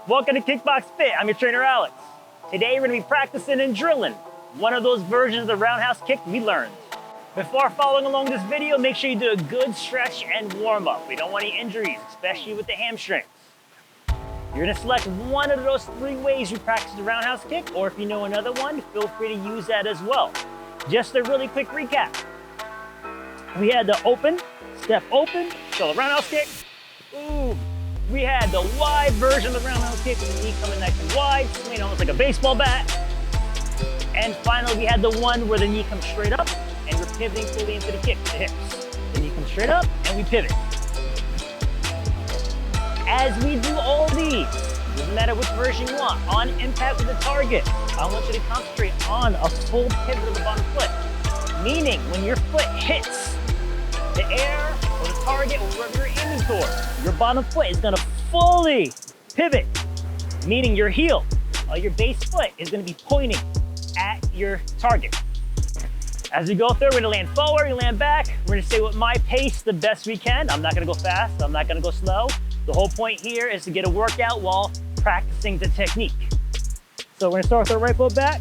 Welcome to Kickbox Fit. I'm your trainer, Alex. Today, we're gonna be practicing and drilling one of those versions of the roundhouse kick we learned. Before following along this video, make sure you do a good stretch and warm up. We don't want any injuries, especially with the hamstrings. You're gonna select one of those three ways you practice the roundhouse kick, or if you know another one, feel free to use that as well. Just a really quick recap. We had the open, step open, so the roundhouse kick. Ooh. We had the wide version of the roundhouse kick with the knee coming nice and wide, swinging almost like a baseball bat. And finally, we had the one where the knee comes straight up and we're pivoting fully into the kick, the hips. The knee comes straight up and we pivot. As we do all these, doesn't matter which version you want, on impact with the target, I want you to concentrate on a full pivot of the bottom foot. Meaning, when your foot hits the air or the target or wherever you're aiming toward, your bottom foot is gonna fully pivot, meaning your heel, your base foot is gonna be pointing at your target. As we go through, we're gonna land forward, we land back. We're gonna stay with my pace the best we can. I'm not gonna go fast, I'm not gonna go slow. The whole point here is to get a workout while practicing the technique. So we're gonna start with the right foot back.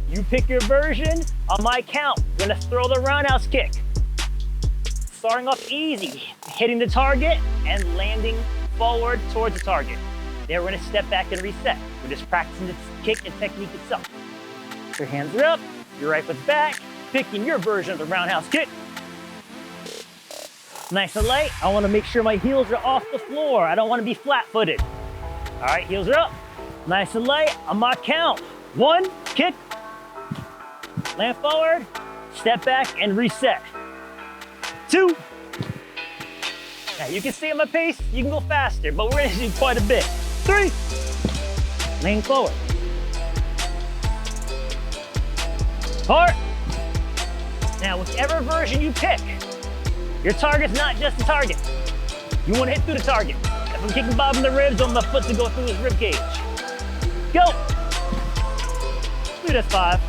You pick your version. On my count, we're gonna throw the roundhouse kick. Starting off easy, hitting the target and landing forward towards the target. Then we're gonna step back and reset. We're just practicing the kick and technique itself. Your hands are up, your right foot's back, picking your version of the roundhouse kick. Nice and light. I wanna make sure my heels are off the floor. I don't wanna be flat-footed. All right, heels are up. Nice and light. On my count. 1, kick, land forward, step back and reset. 2. Now you can stay on my pace, you can go faster, but we're gonna do quite a bit. 3. Lean forward. 4. Now whichever version you pick, your target's not just the target. You wanna hit through the target. If I'm kicking Bob in the ribs, I want my foot to go through his rib cage. Go. Do that's 5.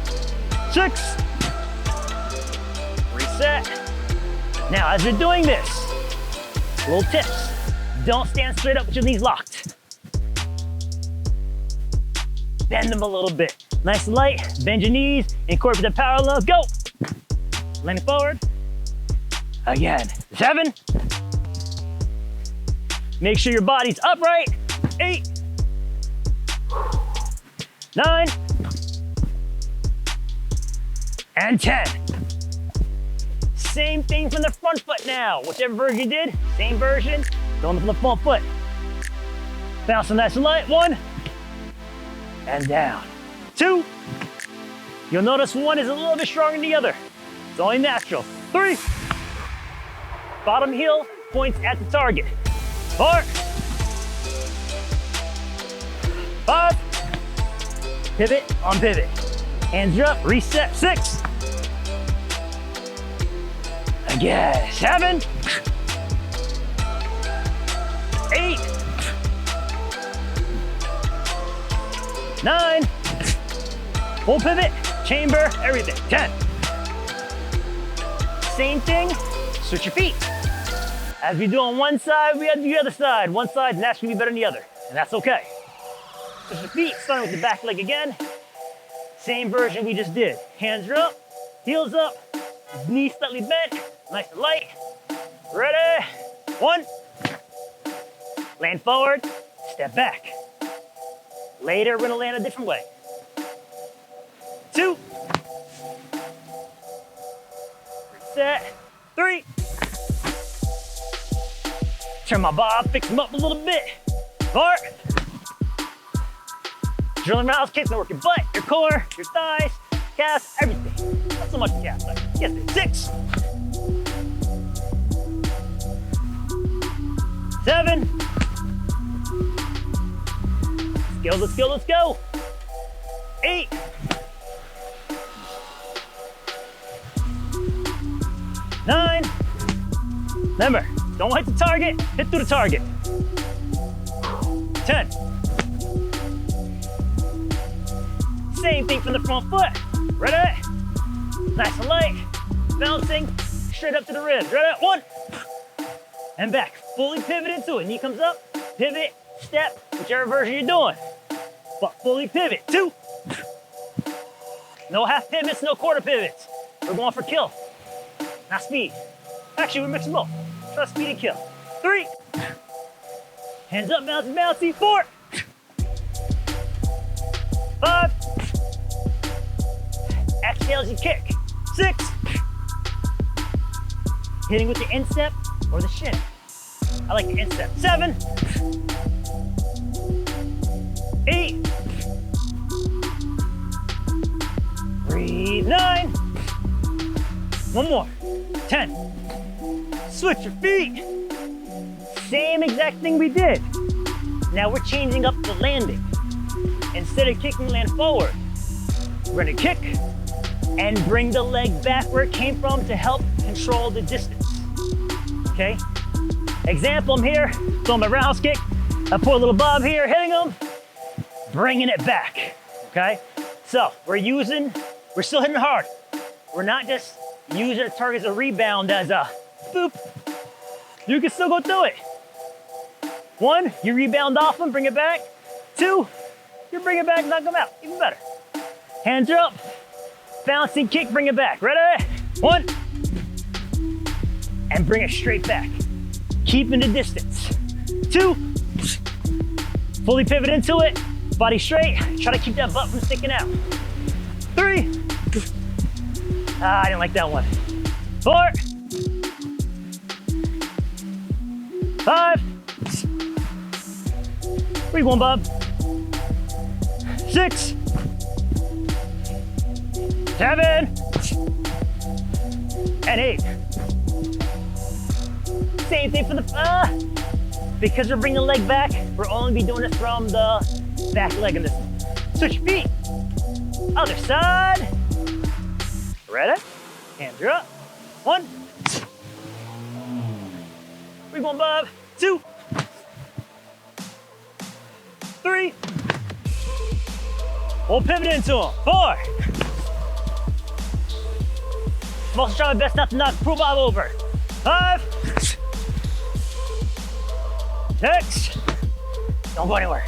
6. Reset. Now, as you're doing this, little tips. Don't stand straight up with your knees locked. Bend them a little bit. Nice and light, bend your knees, incorporate the parallel, go. Leaning forward. Again, 7. Make sure your body's upright. 8. 9. And 10. Same thing from the front foot now. Whichever version you did, same version, going from the front foot. Bounce nice and light, 1, and down. 2. You'll notice 1 is a little bit stronger than the other. It's only natural. 3. Bottom heel points at the target. 4. 5. Pivot on pivot. Hands are up, reset. 6. Again, 7. 8. 9. Full pivot, chamber, everything. 10. Same thing, switch your feet. As we do on one side, we have the other side. One side's naturally better than the other, and that's okay. Switch the feet, starting with the back leg again. Same version we just did. Hands are up, heels up, knees slightly bent, nice and light. Ready? 1. Land forward, step back. Later, we're gonna land a different way. 2. Reset. 3. Turn my bob, fix them up a little bit. 4. Drilling roundhouse kicks, work your butt, your core, your thighs, calves, everything. Not so much the calves, but yes, 6. 7. Let's go, let's go. 8. 9. Remember, don't hit the target, hit through the target. 10. Same thing from the front foot. Ready? Nice and light. Bouncing straight up to the ribs. Ready? 1. And back. Fully pivot into it. Knee comes up, pivot, step, whichever version you're doing. But fully pivot, 2. No half pivots, no quarter pivots. We're going for kill, not speed. Actually, we're mixing both. Try speed and kill. 3. Hands up, bouncy, bouncy. 4. 5. Exhale as you kick. 6. Hitting with the instep or the shin. I like the instep. 7. 8. Breathe. 9. One more. 10. Switch your feet. Same exact thing we did. Now we're changing up the landing. Instead of kicking, land forward. We're gonna kick and bring the leg back where it came from to help control the distance. Okay? Example, I'm here, throwing my roundhouse kick. I put a little bob here, hitting them, bringing it back. Okay? So we're still hitting hard. We're not just using the target as a rebound as a boop. You can still go through it. 1, you rebound off them, bring it back. 2, you bring it back, knock them out, even better. Hands are up, bouncing kick, bring it back. Ready? 1, and bring it straight back. Keeping the distance. 2, fully pivot into it, body straight, try to keep that butt from sticking out. 3, I didn't like that one. 4, 5, where you going, Bob? 6, 7, and 8. Same thing for the, because we're bringing the leg back, we're only be doing it from the back leg in this one. Switch feet. Other side. Ready? Hands are up. 1. Where you going, Bob? 2, 3. We'll pivot into them. 4. I'm also trying my best not to knock Pro Bob over. 5. 6. Don't go anywhere.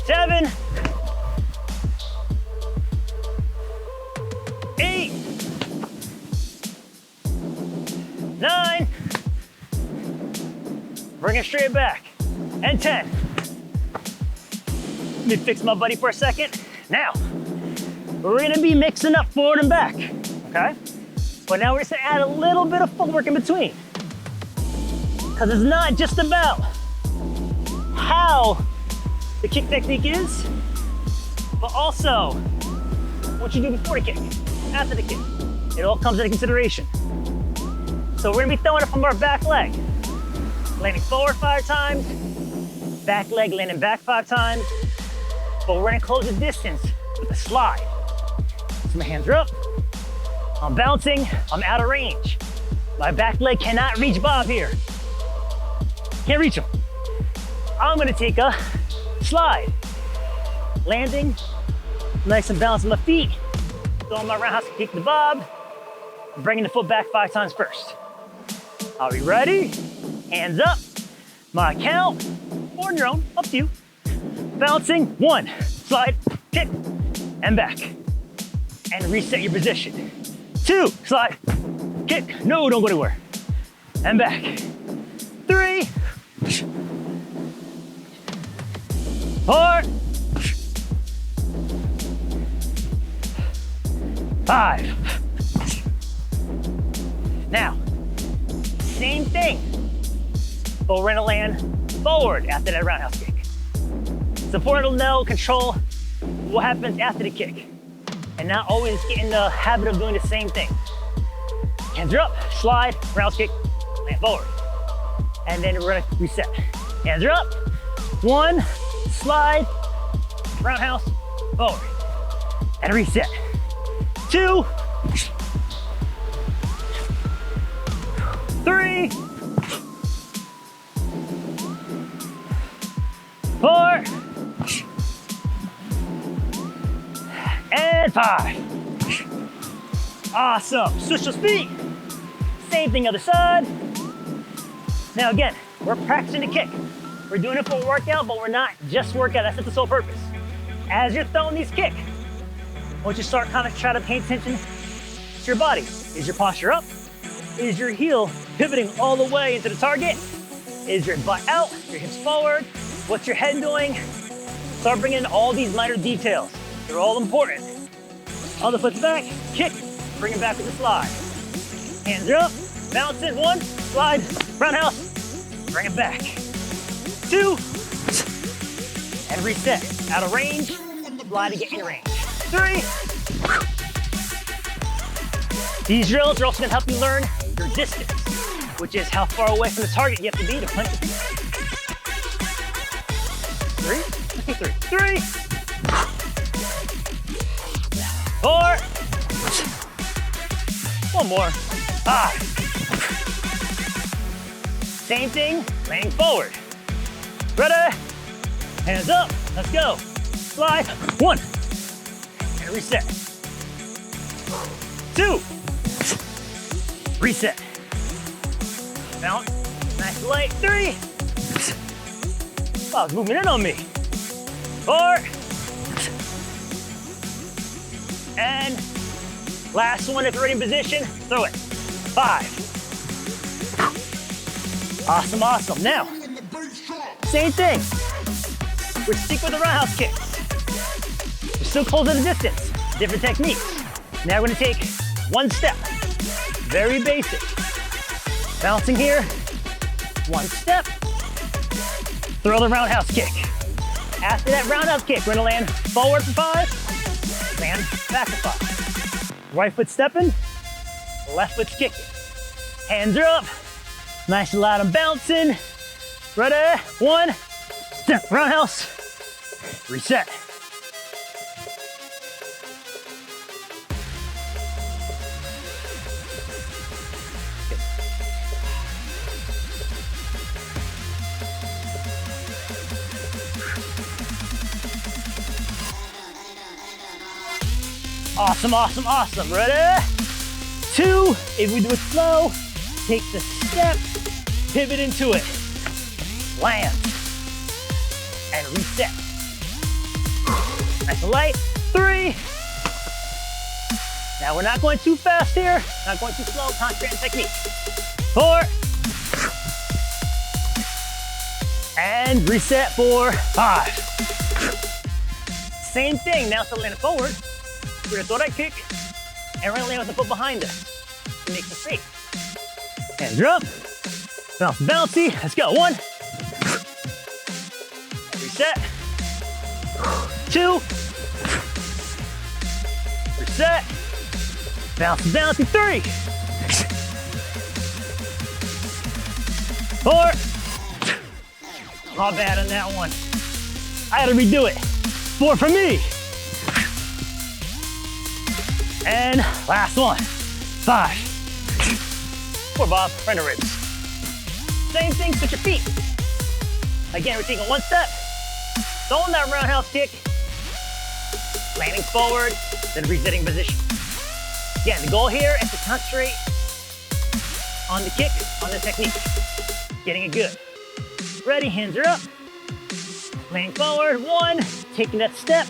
7. 8. 9. Bring it straight back. And 10. Let me fix my buddy for a second. Now, we're gonna be mixing up forward and back, okay? But now we're just gonna add a little bit of footwork in between. Because it's not just about how the kick technique is, but also what you do before the kick, after the kick. It all comes into consideration. So we're gonna be throwing it from our back leg. Landing forward 5 times, back leg landing back 5 times, but we're gonna close the distance with a slide. So my hands are up, I'm bouncing, I'm out of range. My back leg cannot reach Bob here. Can't reach him. I'm gonna take a slide. Landing, nice and balanced on my feet. Throwing my roundhouse kick to Bob, bringing the foot back 5 times first. Are we ready? Hands up, my count, or on your own, up to you. Bouncing, 1, slide, kick, and back. And reset your position. 2, slide, kick, no, don't go anywhere. And back. 3, 4, 5. Now, same thing, but we're gonna land forward after that roundhouse kick. It's important to know, control what happens after the kick, and not always get in the habit of doing the same thing. Hands are up, slide, roundhouse kick, land forward. And then we're gonna reset. Hands are up, 1, slide, roundhouse, forward. And reset. 2, 3, 4, and 5. Awesome. Switch those feet. Same thing other side. Now again, we're practicing the kick. We're doing it for a workout, but we're not just workout. That's not the sole purpose. As you're throwing these kicks, I want you to start kind of try to pay attention to your body. Is your posture up? Is your heel pivoting all the way into the target? Is your butt out? Your hips forward? What's your head doing? Start bringing in all these minor details. They're all important. Other foot's back, kick, bring it back with the slide. Hands are up, bounce it, 1, slide, roundhouse, bring it back. 2, and reset. Out of range, slide to get in your range. 3. These drills are also gonna help you learn your distance, which is how far away from the target you have to be to punch it. 3, I think 3. 3, 4, 1 more, 5. Same thing, laying forward. Ready? Hands up, let's go. Slide, 1, and reset. 2, reset. Bounce, nice light, 3. Wow, it's moving in on me. 4, and last one, if you're already in position, throw it. 5. Awesome, awesome. Now, same thing. We're stick with the roundhouse kicks. We're still close at a distance, different techniques. Now we're gonna take 1 step, very basic. Bouncing here, 1 step, throw the roundhouse kick. After that roundhouse kick, we're gonna land forward for 5, land back for 5. Right foot stepping, left foot's kicking. Hands are up, nice and loud and bouncing. Ready, 1, step, roundhouse, reset. Awesome, awesome, awesome. Ready? 2, if we do it slow, take the step, pivot into it, land, and reset. Nice and light. 3. Now we're not going too fast here, not going too slow, concentrate on technique. 4, and reset for 5. Same thing, now to land forward. We're gonna throw that kick, and we're gonna land with the foot behind us to make it safe. Hands are up, bounce, bouncy, let's go. 1, reset, 2, reset, bounce, bouncy, 3, 4, not bad on that one. I had to redo it. 4 for me. And last one, 5. 4, Bob, right in the ribs. Same thing, switch your feet. Again, we're taking 1 step, throwing that roundhouse kick, landing forward, then resetting position. Again, the goal here is to concentrate on the kick, on the technique, getting it good. Ready, hands are up, landing forward, 1, taking that step,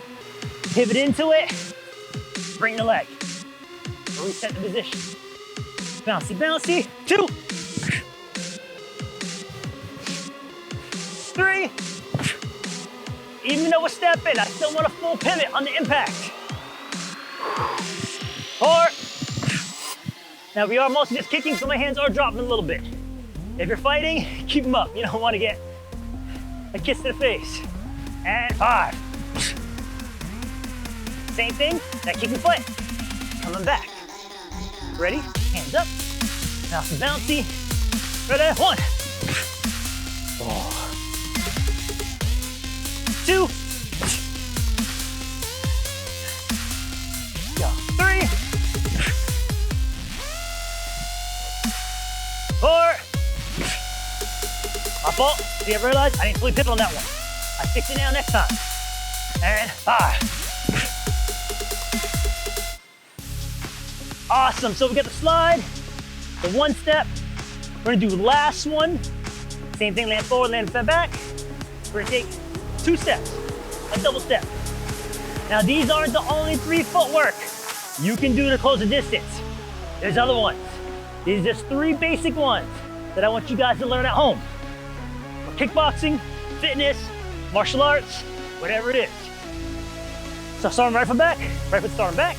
pivot into it, bring the leg, reset the position. Bouncy, bouncy, 2, 3. Even though we're stepping, I still want a full pivot on the impact. 4. Now we are mostly just kicking, so my hands are dropping a little bit. If you're fighting, keep them up. You don't want to get a kiss to the face. And 5. Same thing, that kicking foot, coming back. Ready? Hands up, bouncy, bouncy. Ready? 1, 2, 3, 4. My fault. See, I realized I didn't fully pivot on that one. I fix it now next time. And 5. Awesome, so we got the slide, the 1 step. We're gonna do the last one. Same thing, land forward, land back. We're gonna take 2 steps, a double step. Now these aren't the only 3 footwork you can do to close the distance. There's other ones. These are just 3 basic ones that I want you guys to learn at home. For kickboxing, fitness, martial arts, whatever it is. So starting right foot back, right foot starting back,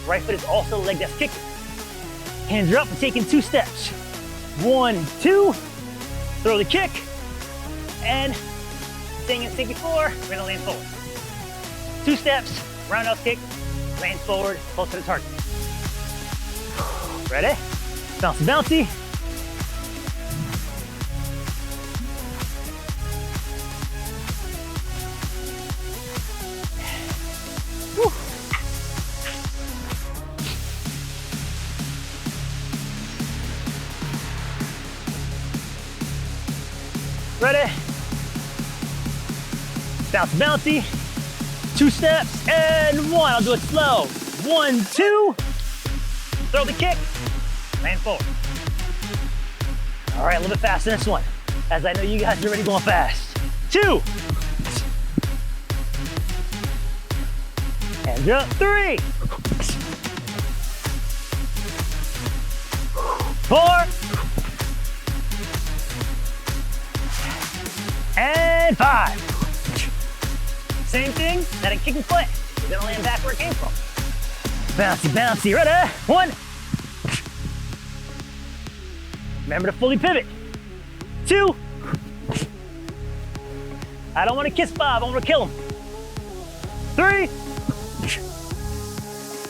right foot is also the leg that's kicking. Hands are up and taking 2 steps. 1, 2, throw the kick, and staying in sync before, we're gonna land forward. 2 steps, roundhouse kick, land forward, close to the target. Ready? Bouncy, bouncy. Woo. Ready? Bouncy, bouncy. 2 steps and 1. I'll do it slow. 1, 2. Throw the kick. Land forward. All right, a little bit faster this one, as I know you guys are already going fast. 2. Hands up. 3. 4. And 5. Same thing, that a kicking foot. You're gonna land back where it came from. Bouncy, bouncy, ready? 1. Remember to fully pivot. 2. I don't want to kiss Bob, I want to kill him. 3.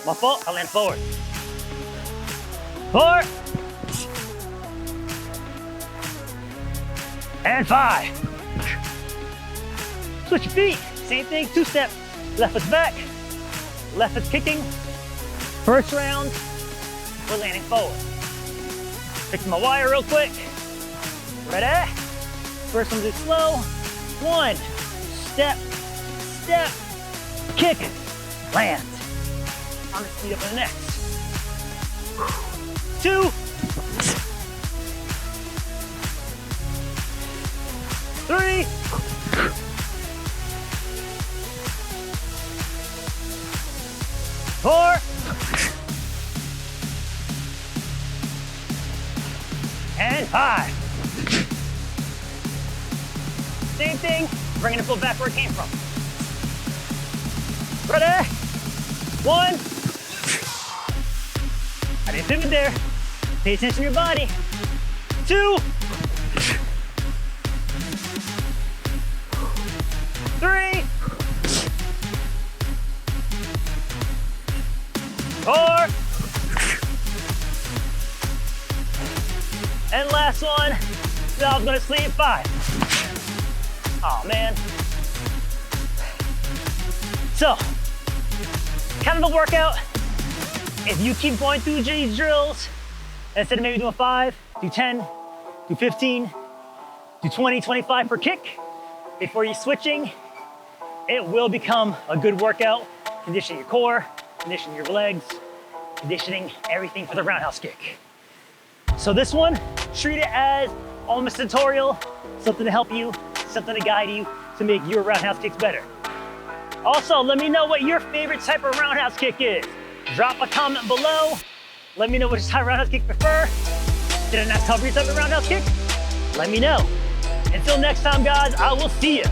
My fault, I land forward. 4. And 5. Switch your feet, same thing, 2 step. Left foot's back, left foot's kicking. First round, we're landing forward. Fixing my wire real quick. Ready? First one, do slow. 1, step, step, kick, land. I'm gonna speed up on the next. 2, 3, 4, and 5. Same thing, bringing the foot back where it came from. Ready? 1. I didn't pivot there. Pay attention to your body. 2. 3. 4. And last one, now I'm gonna sleep. 5. Oh man. So, kind of a workout. If you keep going through these drills, instead of maybe doing 5, do 10, do 15, do 20, 25 per kick, before you're switching, it will become a good workout, conditioning your core, conditioning your legs, conditioning everything for the roundhouse kick. So this one, treat it as almost a tutorial, something to help you, something to guide you to make your roundhouse kicks better. Also, let me know what your favorite type of roundhouse kick is. Drop a comment below. Let me know which type of roundhouse kick you prefer. Did I not cover your type of roundhouse kick? Let me know. Until next time, guys, I will see you.